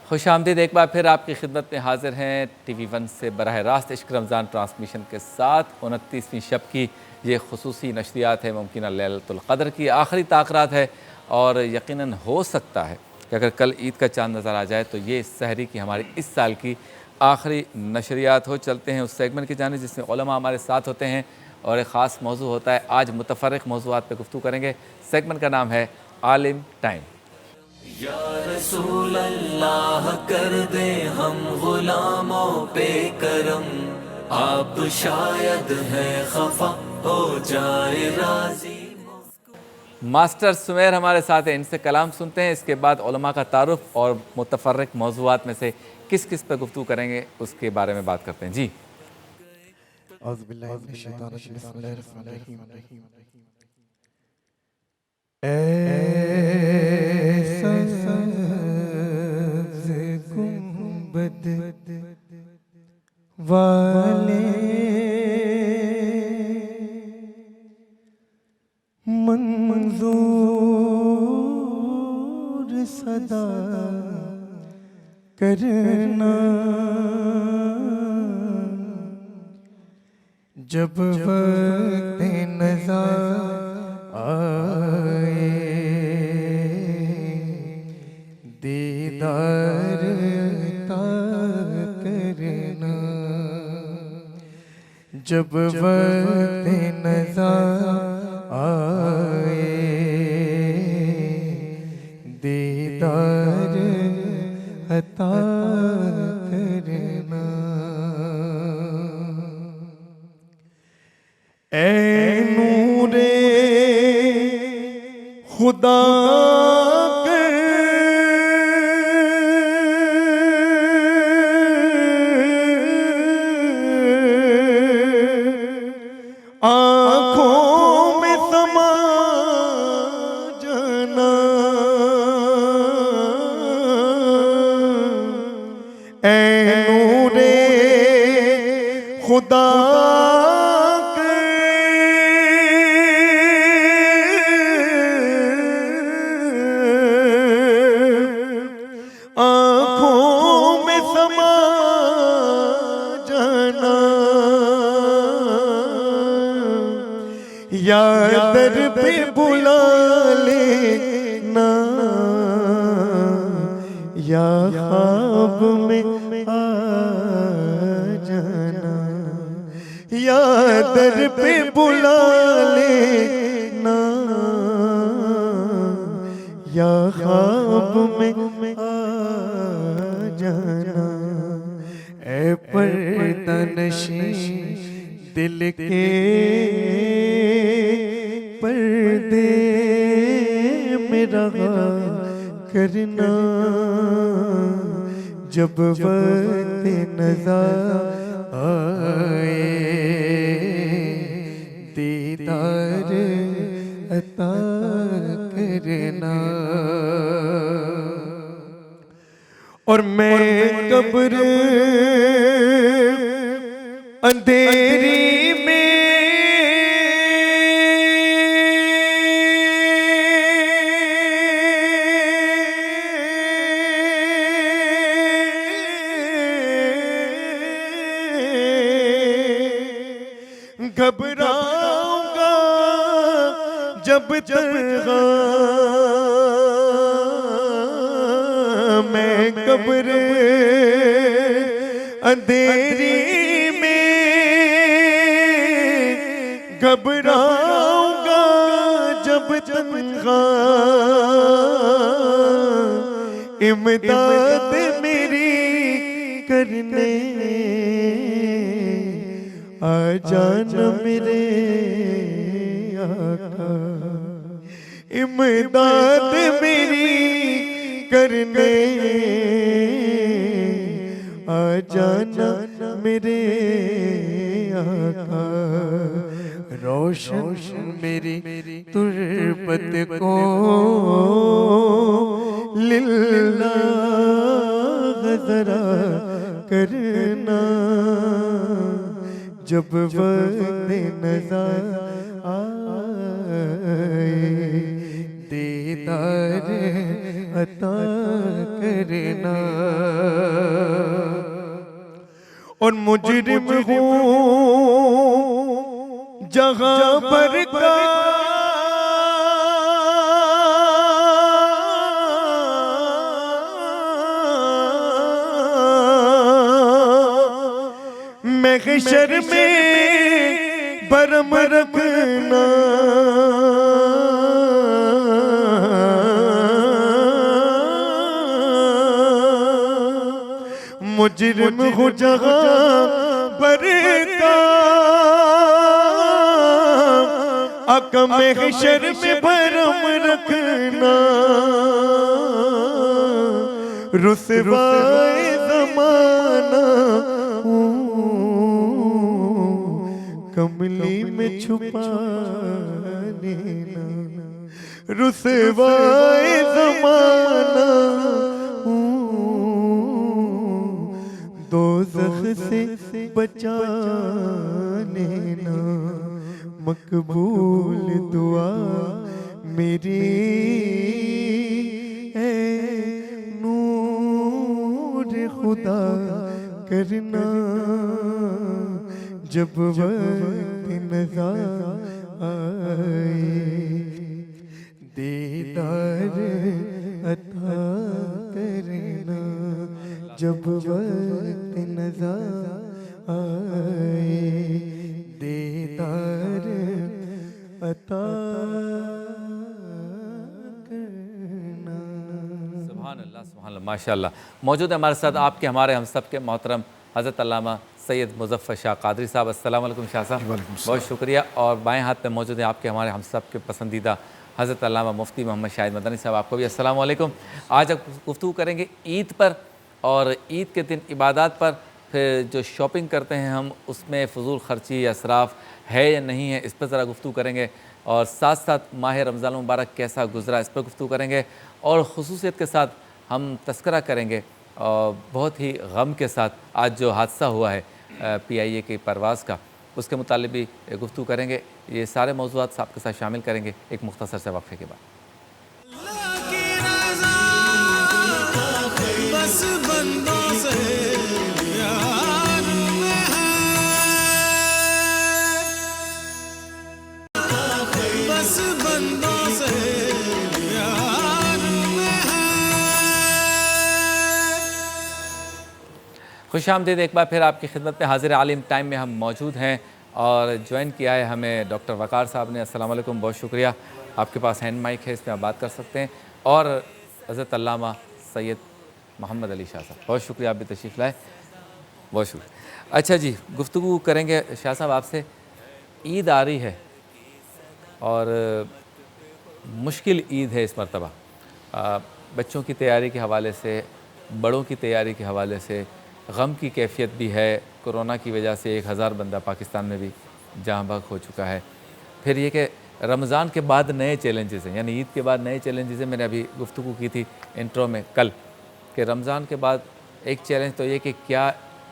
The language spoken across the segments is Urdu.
خوش آمدید، ایک بار پھر آپ کی خدمت میں حاضر ہیں ٹی وی ون سے براہ راست عشق رمضان ٹرانسمیشن کے ساتھ 29ویں شب کی یہ خصوصی نشریات ہے ممکنہ لیلۃ القدر کی آخری تاخرات ہے، اور یقیناً ہو سکتا ہے کہ اگر کل عید کا چاند نظر آ جائے تو یہ سحری کی ہماری اس سال کی آخری نشریات ہو۔ چلتے ہیں اس سیگمنٹ کی جانب جس میں علماء ہمارے ساتھ ہوتے ہیں اور ایک خاص موضوع ہوتا ہے۔ آج متفرق موضوعات پہ گفتگو کریں گے۔ سیگمنٹ کا نام ہے عالم ٹائم۔ یا رسول اللہ کر دے ہم غلاموں پہ کرم، آپ شاید ہیں خفا ہو جائے راضی۔ ماسٹر سمیر ہمارے ساتھ ہیں، ان سے کلام سنتے ہیں، اس کے بعد علماء کا تعارف اور متفرق موضوعات میں سے کس کس پہ گفتگو کریں گے اس کے بارے میں بات کرتے ہیں۔ جی اعوذ باللہ من الشیطان الرجیم، بسم اللہ الرحمن الرحیم۔ ایسا سبز گنبد والے منظور صدا کرنا، جب وقت نظر آئے دیدار عطا کرنا، جب وقت نظر آئے دیدار عطا کرنا۔ اے نور خدا کے آنکھوں میں سما جانا، اے نور خدا یا در پہ بلا لینا، یا خواب میں آ جانا، یا در پہ بلا لینا، یا خواب میں آ جانا۔ اے پردہ نشین دل کے پردے میں رہا کرنا، جب وقت نظر آئے دیدار عطا کرنا۔ اور میں قبر اندھیری میں گھبراؤں گا جب تنہا، میں قبر اندھیری میں گھبراؤں گا جب تنہا، امداد میری کرنے آ جانا میرے آقا، امداد میری کرنے آ جانا میرے آقا۔ روشن میری تربت کو للہ ذرا کرنا، جب وقت نظر آئے دیدار عطا کرنا اور مجرم ہوں جہاں پر کا محشر میں برم رکھنا مجرم ہو جہاں پر کا آقا محشر میں برم رکھنا رسوائے زمانہ کملی میں چھپا لینا رسوائے زمانہ دوزخ سے بچا لینا مقبول دعا میری اے نور خدا کرنا جب وقت نظر آئے دیدار عطا کرنا جب وقت نظر آئے دیدار عطا کرنا سبحان اللہ سبحان اللہ ماشاءاللہ موجود ہے ہمارے ساتھ آپ کے ہمارے ہم سب کے محترم حضرت علامہ سید مظفر شاہ قادری صاحب السلام علیکم شاہ صاحب بہت شکریہ اور بائیں ہاتھ پہ موجود ہیں آپ کے ہمارے ہم سب کے پسندیدہ حضرت علامہ مفتی محمد شاہد مدنی صاحب آپ کو بھی السلام علیکم آج آپ گفتگو کریں گے عید پر اور عید کے دن عبادات پر پھر جو شاپنگ کرتے ہیں ہم اس میں فضول خرچی یا اسراف ہے یا نہیں ہے اس پر ذرا گفتگو کریں گے اور ساتھ ساتھ ماہ رمضان المبارک کیسا گزرا اس پر گفتگو کریں گے اور خصوصیت کے ساتھ ہم تذکرہ کریں گے اور بہت ہی غم کے ساتھ آج جو حادثہ ہوا ہے PIA کی پرواز کا اس کے متعلق بھی گفتگو کریں گے یہ سارے موضوعات آپ کے ساتھ شامل کریں گے ایک مختصر سے وقفے کے بعد بس بندوں سے پیار میں ہے بس بندوں سے پیار میں ہے خوش آمدید ایک بار پھر آپ کی خدمت میں حاضر عالم ٹائم میں ہم موجود ہیں اور جوائن کیا ہے ہمیں ڈاکٹر وقار صاحب نے السلام علیکم بہت شکریہ آپ کے پاس ہینڈ مائک ہے اس میں آپ بات کر سکتے ہیں اور حضرت علامہ سید محمد علی شاہ صاحب بہت شکریہ آپ بھی تشریف لائے بہت شکریہ اچھا جی گفتگو کریں گے شاہ صاحب آپ سے عید آ رہی ہے اور مشکل عید ہے اس مرتبہ بچوں کی تیاری کے حوالے سے بڑوں کی تیاری کے حوالے سے غم کی کیفیت بھی ہے کورونا کی وجہ سے 1000 بندہ پاکستان میں بھی جاں بحق ہو چکا ہے پھر یہ کہ رمضان کے بعد نئے چیلنجز ہیں یعنی عید کے بعد نئے چیلنجز ہیں میں نے ابھی گفتگو کی تھی انٹرو میں کل کہ رمضان کے بعد ایک چیلنج تو یہ کہ کیا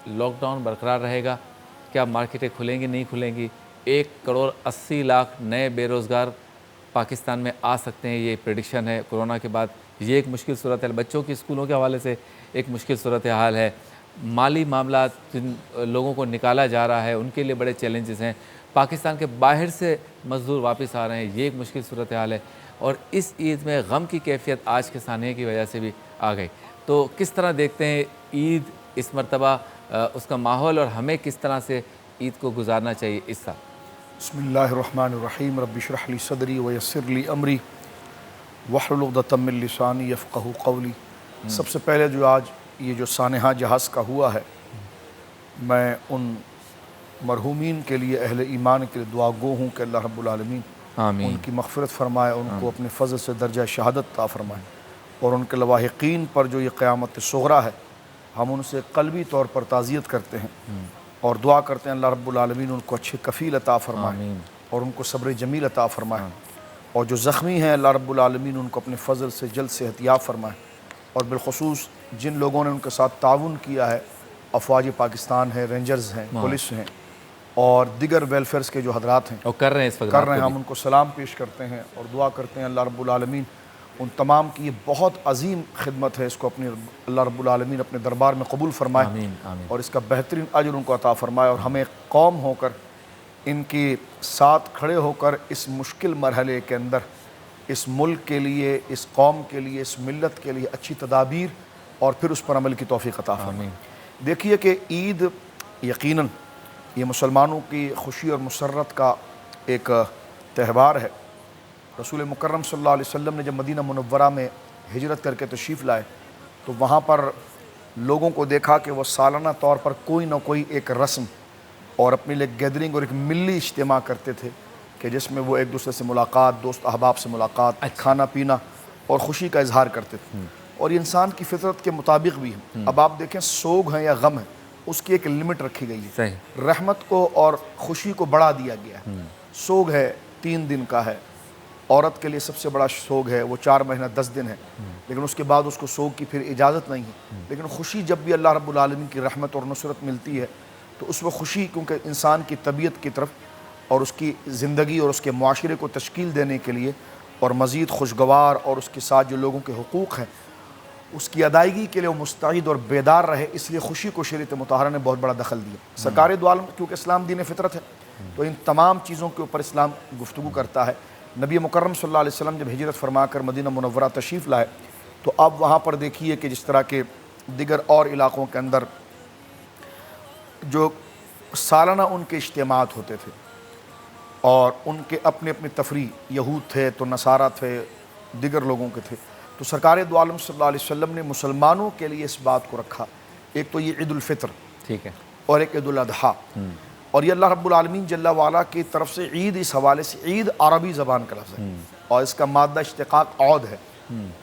لاک ڈاؤن برقرار رہے گا کیا مارکیٹیں کھلیں گی نہیں کھلیں گی 1,80,00,000 نئے بے روزگار پاکستان میں آ سکتے ہیں یہ پریڈکشن ہے کورونا کے بعد یہ ایک مشکل صورتحال بچوں کی اسکولوں کے حوالے سے ایک مشکل صورتحال ہے مالی معاملات جن لوگوں کو نکالا جا رہا ہے ان کے لیے بڑے چیلنجز ہیں پاکستان کے باہر سے مزدور واپس آ رہے ہیں یہ ایک مشکل صورتحال ہے اور اس عید میں غم کی کیفیت آج کے سانحے کی وجہ سے بھی آ گئی تو کس طرح دیکھتے ہیں عید اس مرتبہ اس کا ماحول اور ہمیں کس طرح سے عید کو گزارنا چاہیے اس سال بسم اللہ الرحمن الرحیم رب اشرح لی صدری ویسر لی امری واحلل عقدۃ من لسانی یفقہوا قولی سب سے پہلے جو آج یہ جو سانحہ جہاز کا ہوا ہے میں ان مرحومین کے لیے اہل ایمان کے لیے دعا گو ہوں کہ اللہ رب العالمین آمین ان کی مغفرت فرمائے ان کو اپنے فضل سے درجہ شہادت عطا فرمائے اور ان کے لواحقین پر جو یہ قیامت صغریٰ ہے ہم ان سے قلبی طور پر تعزیت کرتے ہیں اور دعا کرتے ہیں اللہ رب العالمین ان کو اچھے کفیل عطا فرمائے اور ان کو صبر جمیل عطا فرمائے اور جو زخمی ہیں اللہ رب العالمین ان کو اپنے فضل سے جلد صحت یاب فرمائے اور بالخصوص جن لوگوں نے ان کے ساتھ تعاون کیا ہے افواج پاکستان ہے رینجرز ہیں پولیس ہیں اور دیگر ویلفیئرز کے جو حضرات ہیں اور کر رہے ہیں اس وقت کر رہے ہیں ہم ان کو سلام پیش کرتے ہیں اور دعا کرتے ہیں اللہ رب العالمین ان تمام کی یہ بہت عظیم خدمت ہے، اس کو اپنی اللہ رب العالمین اپنے دربار میں قبول فرمائے آمین آمین۔ اور اس کا بہترین اجر ان کو عطا فرمائے، اور ہمیں قوم ہو کر ان کے ساتھ کھڑے ہو کر اس مشکل مرحلے کے اندر اس ملک کے لیے، اس قوم کے لیے، اس ملت کے لیے اچھی تدابیر اور پھر اس پر عمل کی توفیق عطا فرمائے۔ دیکھیے کہ عید یقیناً یہ مسلمانوں کی خوشی اور مسرت کا ایک تہوار ہے۔ رسول مکرم صلی اللہ علیہ وسلم نے جب مدینہ منورہ میں ہجرت کر کے تشریف لائے تو وہاں پر لوگوں کو دیکھا کہ وہ سالانہ طور پر کوئی نہ کوئی ایک رسم اور اپنے لیے گیدرنگ اور ایک ملی اجتماع کرتے تھے کہ جس میں وہ ایک دوسرے سے ملاقات، دوست احباب سے ملاقات، کھانا پینا اور خوشی کا اظہار کرتے تھے، اور یہ انسان کی فطرت کے مطابق بھی ہے۔ اب آپ دیکھیں سوگ ہے یا غم ہے، اس کی ایک لمٹ رکھی گئی ہے۔ صحیح۔ رحمت کو اور خوشی کو بڑھا دیا گیا ہے۔ سوگ ہے 3 دن کا ہے، عورت کے لیے سب سے بڑا سوگ ہے وہ 4 مہینہ 10 دن ہے، لیکن اس کے بعد اس کو سوگ کی پھر اجازت نہیں ہے۔ لیکن خوشی جب بھی اللہ رب العالمین کی رحمت اور نصرت ملتی ہے تو اس میں خوشی، کیونکہ انسان کی طبیعت کی طرف اور اس کی زندگی اور اس کے معاشرے کو تشکیل دینے کے لیے اور مزید خوشگوار اور اس کے ساتھ جو لوگوں کے حقوق ہیں اس کی ادائیگی کے لیے وہ مستعد اور بیدار رہے، اس لیے خوشی کو شریعت مطہرہ نے بہت بڑا دخل دیا۔ سرکار دو عالم کیونکہ اسلام دین فطرت ہے تو ان تمام چیزوں کے اوپر اسلام گفتگو کرتا ہے۔ نبی مکرم صلی اللہ علیہ وسلم جب ہجرت فرما کر مدینہ منورہ تشریف لائے تو اب وہاں پر دیکھیے کہ جس طرح کے دیگر اور علاقوں کے اندر جو سالانہ ان کے اجتماعات ہوتے تھے اور ان کے اپنے اپنی تفریح، یہود تھے تو نصارہ تھے، دیگر لوگوں کے تھے، تو سرکار دو عالم صلی اللہ علیہ وسلم نے مسلمانوں کے لیے اس بات کو رکھا، ایک تو یہ عید الفطر ٹھیک ہے اور ایک عید الاضحیٰ، اور یہ اللہ رب العالمین جل وعلا کی طرف سے عید، اس حوالے سے عید عربی زبان کا لفظ ہے اور اس کا مادہ اشتقاق عود ہے،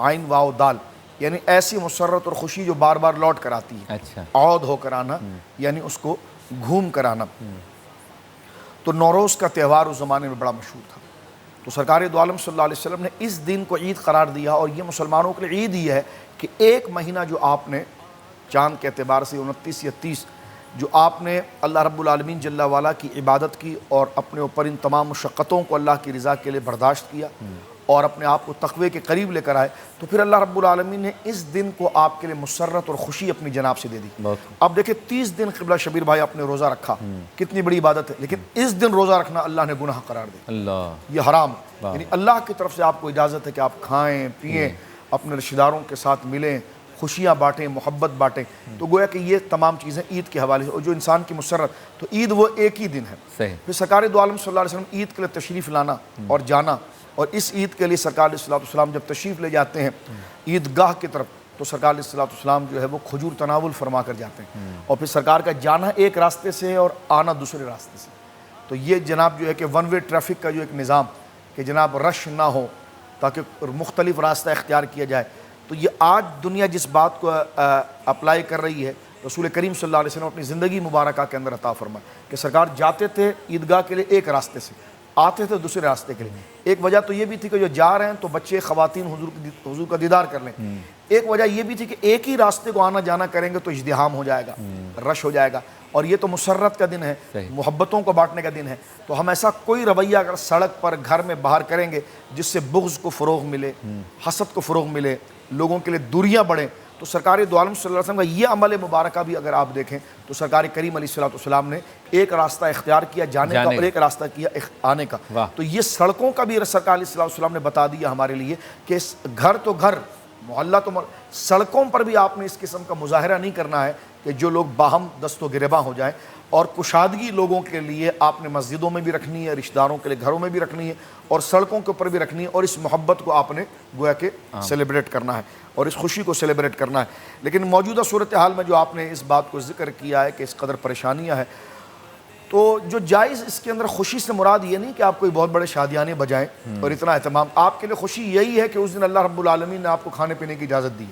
عین واو دال، یعنی ایسی مسرت اور خوشی جو بار بار لوٹ کر آتی ہے۔ اچھا، عود ہو کر آنا یعنی اس کو گھوم کر آنا۔ تو نوروز کا تہوار اس زمانے میں بڑا مشہور تھا، تو سرکار دو عالم صلی اللہ علیہ وسلم نے اس دن کو عید قرار دیا، اور یہ مسلمانوں کے لیے عید یہ ہے کہ 1 مہینہ جو آپ نے چاند کے اعتبار سے 29 یا 30 جو آپ نے اللہ رب العالمین جل وعلا کی عبادت کی اور اپنے اوپر ان تمام مشقتوں کو اللہ کی رضا کے لیے برداشت کیا اور اپنے آپ کو تقوی کے قریب لے کر آئے، تو پھر اللہ رب العالمین نے اس دن کو آپ کے لیے مسرت اور خوشی اپنی جناب سے دے دی۔ اب دیکھیں 30 دن قبلہ شبیر بھائی آپ نے روزہ رکھا، کتنی بڑی عبادت ہے، لیکن اس دن روزہ رکھنا اللہ نے گناہ قرار دیا، اللہ، یہ حرام ہے۔ یعنی اللہ کی طرف سے آپ کو اجازت ہے کہ آپ کھائیں پئیں، اپنے رشتہ داروں کے ساتھ ملیں، خوشیاں بانٹیں، محبت بانٹیں، تو گویا کہ یہ تمام چیزیں عید کے حوالے سے، اور جو انسان کی مسرت، تو عید وہ ایک ہی دن ہے۔ صحیح۔ پھر سرکار دو عالم صلی اللہ علیہ وسلم عید کے لیے تشریف لانا اور جانا، اور اس عید کے لیے سرکار علیہ السلام جب تشریف لے جاتے ہیں عید گاہ کی طرف تو سرکار علیہ السلام جو ہے وہ کھجور تناول فرما کر جاتے ہیں، اور پھر سرکار کا جانا ایک راستے سے ہے اور آنا دوسرے راستے سے، تو یہ جناب جو ہے کہ 1 وے ٹریفک کا جو ایک نظام کہ جناب رش نہ ہو تاکہ مختلف راستہ اختیار کیا جائے، تو یہ آج دنیا جس بات کو اپلائی کر رہی ہے رسول کریم صلی اللہ علیہ وسلم اپنی زندگی مبارکہ کے اندر عطا فرمائے کہ سرکار جاتے تھے عیدگاہ کے لیے ایک راستے سے، آتے تھے دوسرے راستے کے لیے۔ ایک وجہ تو یہ بھی تھی کہ جو جا رہے ہیں تو بچے خواتین حضور کا دیدار کر لیں، ایک وجہ یہ بھی تھی کہ ایک ہی راستے کو آنا جانا کریں گے تو ازدحام ہو جائے گا، رش ہو جائے گا، اور یہ تو مسرت کا دن ہے، محبتوں کو بانٹنے کا دن ہے، تو ہم ایسا کوئی رویہ اگر سڑک پر گھر میں باہر کریں گے جس سے بغض کو فروغ ملے، حسد کو فروغ ملے، لوگوں کے لیے دوریاں بڑھیں، تو سرکار دو عالم صلی اللہ علیہ وسلم کا یہ عمل مبارکہ بھی اگر آپ دیکھیں تو سرکار کریم علیہ السلام نے ایک راستہ اختیار کیا جانے کا اور ایک راستہ کیا آنے کا، تو یہ سڑکوں کا بھی سرکار علیہ السلام نے بتا دیا ہمارے لیے کہ گھر تو گھر، محلہ تو سڑکوں پر بھی آپ نے اس قسم کا مظاہرہ نہیں کرنا ہے کہ جو لوگ باہم دست و گریباں ہو جائیں، اور کشادگی لوگوں کے لیے آپ نے مسجدوں میں بھی رکھنی ہے، رشتہ داروں کے لیے گھروں میں بھی رکھنی ہے، اور سڑکوں کے اوپر بھی رکھنی ہے، اور اس محبت کو آپ نے گویا کہ سیلیبریٹ کرنا ہے اور اس خوشی کو سیلیبریٹ کرنا ہے۔ لیکن موجودہ صورتحال میں جو آپ نے اس بات کو ذکر کیا ہے کہ اس قدر پریشانیاں ہیں، تو جو جائز اس کے اندر خوشی سے مراد یہ نہیں کہ آپ کوئی بہت بڑے شادیانے بجائیں اور اتنا اہتمام، آپ کے لیے خوشی یہی ہے کہ اس دن اللہ رب العالمین نے آپ کو کھانے پینے کی اجازت دی،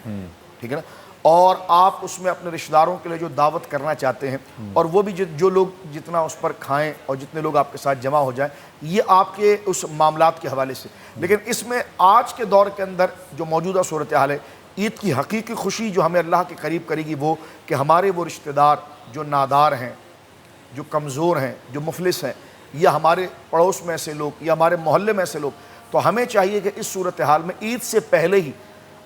ٹھیک ہے نا، اور آپ اس میں اپنے رشتہ داروں کے لیے جو دعوت کرنا چاہتے ہیں، اور وہ بھی جو لوگ جتنا اس پر کھائیں اور جتنے لوگ آپ کے ساتھ جمع ہو جائیں، یہ آپ کے اس معاملات کے حوالے سے۔ لیکن اس میں آج کے دور کے اندر جو موجودہ صورتحال ہے، عید کی حقیقی خوشی جو ہمیں اللہ کے قریب کرے گی وہ کہ ہمارے وہ رشتہ دار جو نادار ہیں، جو کمزور ہیں، جو مفلس ہیں، یا ہمارے پڑوس میں ایسے لوگ یا ہمارے محلے میں ایسے لوگ، تو ہمیں چاہیے کہ اس صورتحال میں عید سے پہلے ہی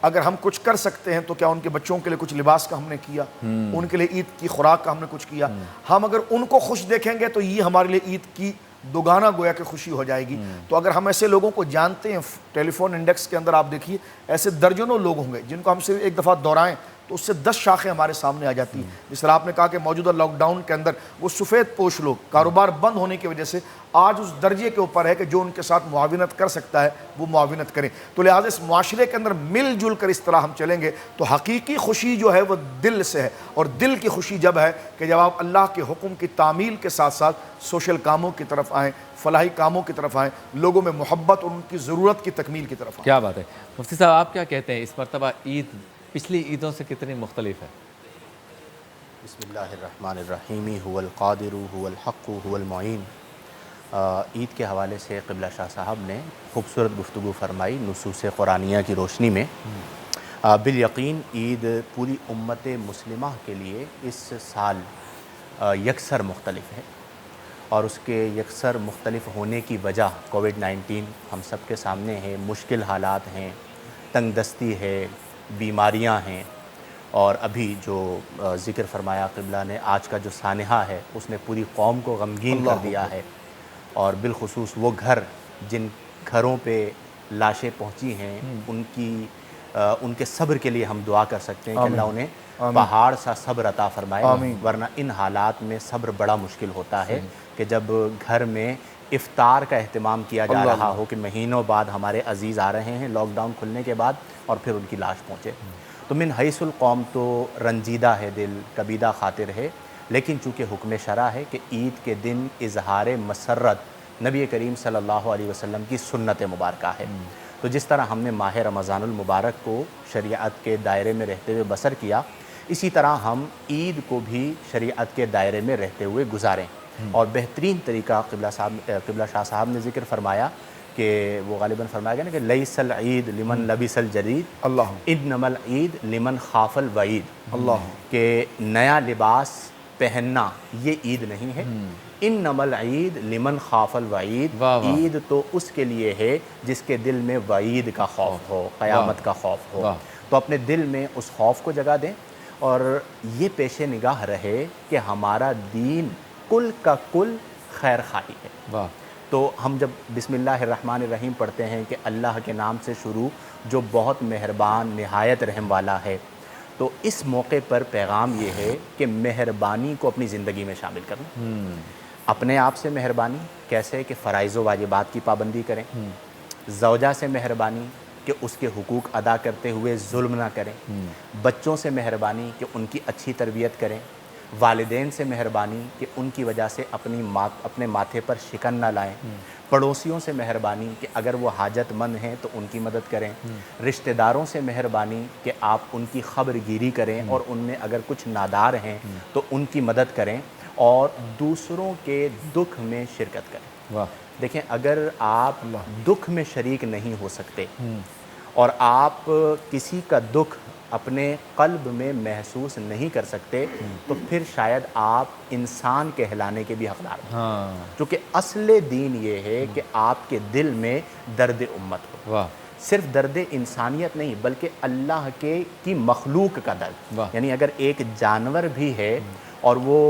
اگر ہم کچھ کر سکتے ہیں تو کیا ان کے بچوں کے لیے کچھ لباس کا ہم نے کیا، ان کے لیے عید کی خوراک کا ہم نے کچھ کیا. ہم اگر ان کو خوش دیکھیں گے تو یہ ہمارے لیے عید کی دوگانا گویا کہ خوشی ہو جائے گی. تو اگر ہم ایسے لوگوں کو جانتے ہیں، ٹیلی فون انڈیکس کے اندر آپ دیکھیے ایسے درجنوں لوگ ہوں گے جن کو ہم صرف ایک دفعہ دہرائیں تو اس سے 10 شاخیں ہمارے سامنے آ جاتی ہیں. جس طرح آپ نے کہا کہ موجودہ لاک ڈاؤن کے اندر وہ سفید پوش لوگ کاروبار بند ہونے کی وجہ سے آج اس درجے کے اوپر ہے کہ جو ان کے ساتھ معاونت کر سکتا ہے وہ معاونت کریں. تو لہٰذا اس معاشرے کے اندر مل جل کر اس طرح ہم چلیں گے تو حقیقی خوشی جو ہے وہ دل سے ہے. اور دل کی خوشی جب ہے کہ جب آپ اللہ کے حکم کی تعمیل کے ساتھ ساتھ سوشل کاموں کی طرف آئیں، فلاحی کاموں کی طرف آئیں، لوگوں میں محبت اور ان کی ضرورت کی تکمیل کی طرف آئیں. کیا بات ہے مفتی صاحب، آپ کیا کہتے ہیں اس مرتبہ عید پچھلی عیدوں سے کتنی مختلف ہے؟ بسم اللہ الرحمن الرحیم. هو القادر هو الحق هو المعین. عید کے حوالے سے قبلہ شاہ صاحب نے خوبصورت گفتگو فرمائی نصوص قرآنیہ کی روشنی میں. بالیقین عید پوری امت مسلمہ کے لیے اس سال یکسر مختلف ہے، اور اس کے یکسر مختلف ہونے کی وجہ کووڈ-19 ہم سب کے سامنے ہے. مشکل حالات ہیں، تنگ دستی ہے، بیماریاں ہیں، اور ابھی جو ذکر فرمایا قبلہ نے آج کا جو سانحہ ہے اس نے پوری قوم کو غمگین کر دیا ہے. اور بالخصوص وہ گھر جن گھروں پہ لاشیں پہنچی ہیں ان کے صبر کے لیے ہم دعا کر سکتے ہیں کہ اللہ انہیں پہاڑ سا صبر عطا فرمائے. ورنہ ان حالات میں صبر بڑا مشکل ہوتا ہے کہ جب گھر میں افطار کا اہتمام کیا جا رہا ہو کہ مہینوں بعد ہمارے عزیز آ رہے ہیں لاک ڈاؤن کھلنے کے بعد، اور پھر ان کی لاش پہنچے. تو من حیث القوم تو رنجیدہ ہے دل، کبیدہ خاطر ہے. لیکن چونکہ حکم شرع ہے کہ عید کے دن اظہار مسرت نبی کریم صلی اللہ علیہ وسلم کی سنت مبارکہ ہے. تو جس طرح ہم نے ماہ رمضان المبارک کو شریعت کے دائرے میں رہتے ہوئے بسر کیا، اسی طرح ہم عید کو بھی شریعت کے دائرے میں رہتے ہوئے گزاریں. اور بہترین طریقہ قبلہ شاہ صاحب نے ذکر فرمایا کہ وہ غالباً فرمایا گیا نا کہ لیس العید لمن لبس الجدید اللہ انما العید لمن خاف الوعید. اللہ کہ نیا لباس پہننا یہ عید نہیں ہے. انما العید لمن خاف الوعید. عید تو اس کے لیے ہے جس کے دل میں وعید کا خوف ہو، قیامت کا خوف ہو. تو اپنے دل میں اس خوف کو جگہ دیں اور یہ پیش نگاہ رہے کہ ہمارا دین کل کا کل خیر خواہی ہے. تو ہم جب بسم اللہ الرحمن الرحیم پڑھتے ہیں کہ اللہ کے نام سے شروع جو بہت مہربان نہایت رحم والا ہے، تو اس موقع پر پیغام یہ ہے کہ مہربانی کو اپنی زندگی میں شامل کرنا. اپنے آپ سے مہربانی کیسے کہ فرائض و واجبات کی پابندی کریں. زوجہ سے مہربانی کہ اس کے حقوق ادا کرتے ہوئے ظلم نہ کریں. بچوں سے مہربانی کہ ان کی اچھی تربیت کریں. والدین سے مہربانی کہ ان کی وجہ سے اپنے ماتھے پر شکن نہ لائیں. پڑوسیوں سے مہربانی کہ اگر وہ حاجت مند ہیں تو ان کی مدد کریں. رشتہ داروں سے مہربانی کہ آپ ان کی خبر گیری کریں اور ان میں اگر کچھ نادار ہیں تو ان کی مدد کریں. اور دوسروں کے دکھ میں شرکت کریں. دیکھیں اگر آپ دکھ میں شریک نہیں ہو سکتے اور آپ کسی کا دکھ اپنے قلب میں محسوس نہیں کر سکتے تو پھر شاید آپ انسان کہلانے کے بھی حقدار ہیں. کیونکہ اصل دین یہ ہے کہ آپ کے دل میں درد امت ہو. صرف درد انسانیت نہیں بلکہ اللہ کی مخلوق کا درد. یعنی اگر ایک جانور بھی ہے اور وہ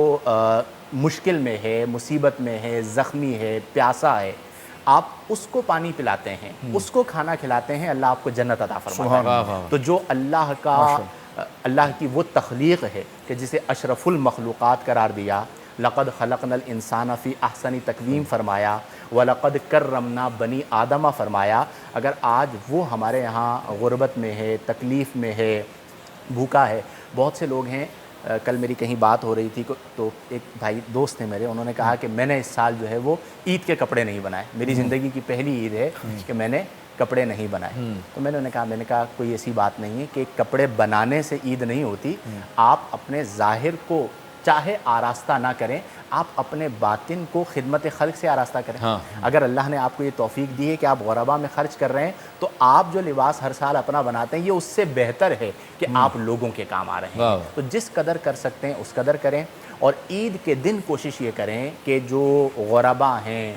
مشکل میں ہے، مصیبت میں ہے، زخمی ہے، پیاسا ہے، آپ اس کو پانی پلاتے ہیں، اس کو کھانا کھلاتے ہیں، اللہ آپ کو جنت عطا فرماتا ہے. تو جو اللہ کی وہ تخلیق ہے کہ جسے اشرف المخلوقات قرار دیا، لقد خلقنا الانسان فی احسن تقویم فرمایا، وَلَقَدْ كَرَّمْنَا بنی آدمہ فرمایا، اگر آج وہ ہمارے یہاں غربت میں ہے، تکلیف میں ہے، بھوکا ہے. بہت سے لوگ ہیں، کل میری کہیں بات ہو رہی تھی تو ایک بھائی دوست ہیں میرے، انہوں نے کہا کہ میں نے اس سال جو ہے وہ عید کے کپڑے نہیں بنائے. میری زندگی کی پہلی عید ہے کہ میں نے کپڑے نہیں بنائے. تو میں نے کہا کوئی ایسی بات نہیں ہے کہ کپڑے بنانے سے عید نہیں ہوتی. آپ اپنے ظاہر کو چاہے آراستہ نہ کریں، آپ اپنے باطن کو خدمت خلق سے آراستہ کریں. اگر اللہ نے آپ کو یہ توفیق دی ہے کہ آپ غربا میں خرچ کر رہے ہیں تو آپ جو لباس ہر سال اپنا بناتے ہیں یہ اس سے بہتر ہے کہ آپ لوگوں کے کام آ رہے ہیں. تو جس قدر کر سکتے ہیں اس قدر کریں. اور عید کے دن کوشش یہ کریں کہ جو غربا ہیں،